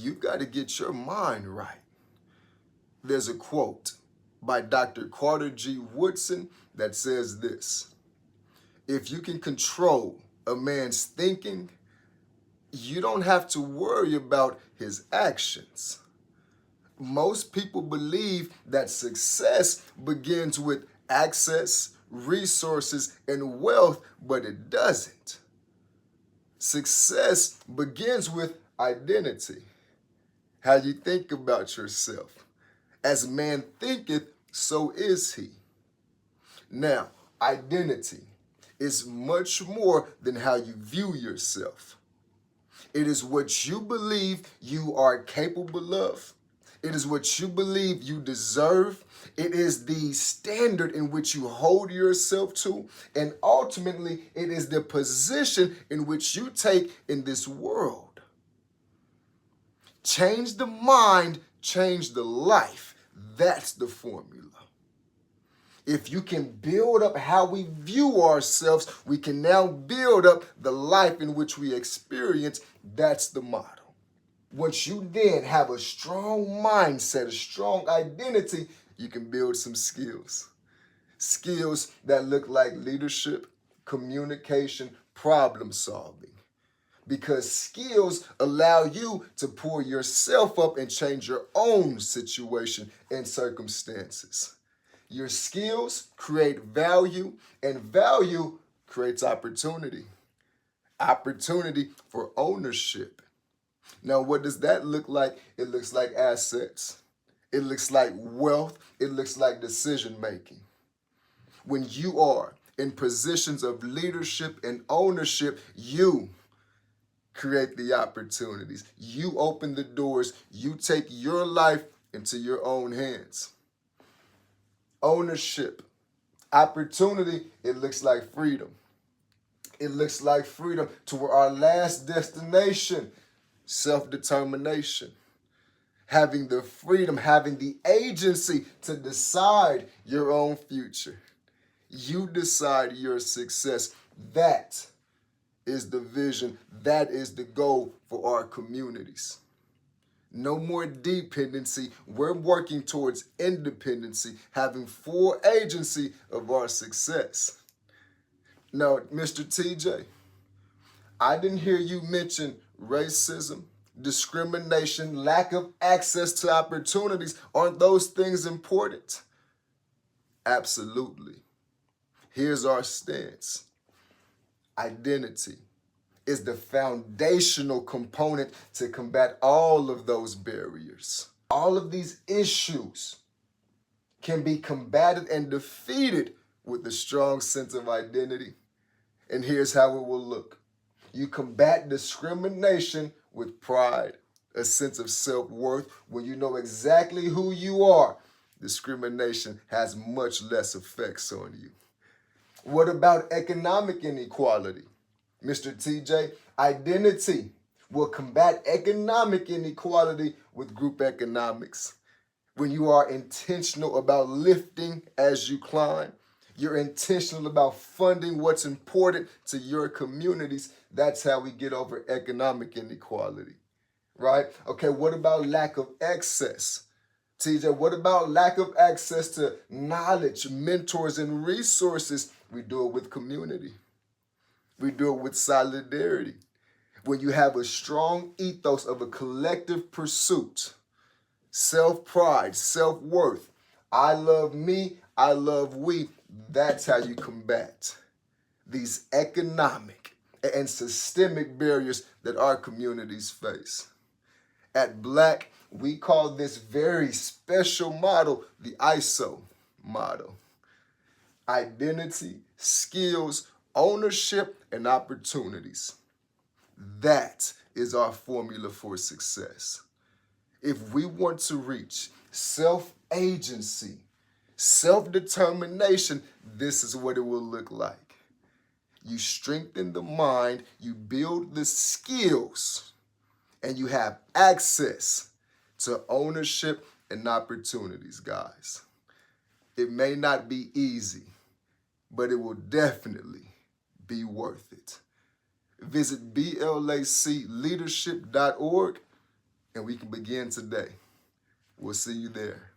you got to get your mind right. There's a quote by Dr. Carter G. Woodson that says this: if you can control a man's thinking, you don't have to worry about his actions. Most people believe that success begins with access, resources, and wealth, but it doesn't. Success begins with identity, how you think about yourself. As man thinketh, so is he. Now, identity is much more than how you view yourself. It is what you believe you are capable of. It is what you believe you deserve. It is the standard in which you hold yourself to. And ultimately, it is the position in which you take in this world. Change the mind, change the life. That's the formula. If you can build up how we view ourselves, we can now build up the life in which we experience. That's the model. Once you then have a strong mindset, a strong identity, you can build some skills. Skills that look like leadership, communication, problem solving. Because skills allow you to pull yourself up and change your own situation and circumstances. Your skills create value, and value creates opportunity. Opportunity for ownership. Now, what does that look like? It looks like assets. It looks like wealth. It looks like decision making. When you are in positions of leadership and ownership, you create the opportunities. You open the doors. You take your life into your own hands. Ownership, opportunity, it looks like freedom. It looks like freedom to where our last destination, self-determination. Having the freedom, having the agency to decide your own future. You decide your success. That is the vision. That is the goal for our communities. No more dependency. We're working towards independency, having full agency of our success. Now, Mr. TJ, I didn't hear you mention racism, discrimination, lack of access to opportunities. Aren't those things important? Absolutely. Here's our stance. Identity is the foundational component to combat all of those barriers. All of these issues can be combated and defeated with a strong sense of identity. And here's how it will look. You combat discrimination with pride, a sense of self-worth. When you know exactly who you are, discrimination has much less effects on you. What about economic inequality? Mr. TJ, identity will combat economic inequality with group economics. When you are intentional about lifting as you climb, you're intentional about funding what's important to your communities. That's how we get over economic inequality, right? Okay, what about lack of access? TJ, what about lack of access to knowledge, mentors, and resources? We do it with community. We do it with solidarity. When you have a strong ethos of a collective pursuit, self-pride, self-worth, I love me, I love we, that's how you combat these economic and systemic barriers that our communities face. At BLAC, we call this very special model the ISO model. Identity, skills, ownership, and opportunities. That is our formula for success. If we want to reach self-agency, self-determination, this is what it will look like. You strengthen the mind, you build the skills, and you have access to ownership and opportunities, guys. It may not be easy, but it will definitely be worth it. Visit blacleadership.org and we can begin today. We'll see you there.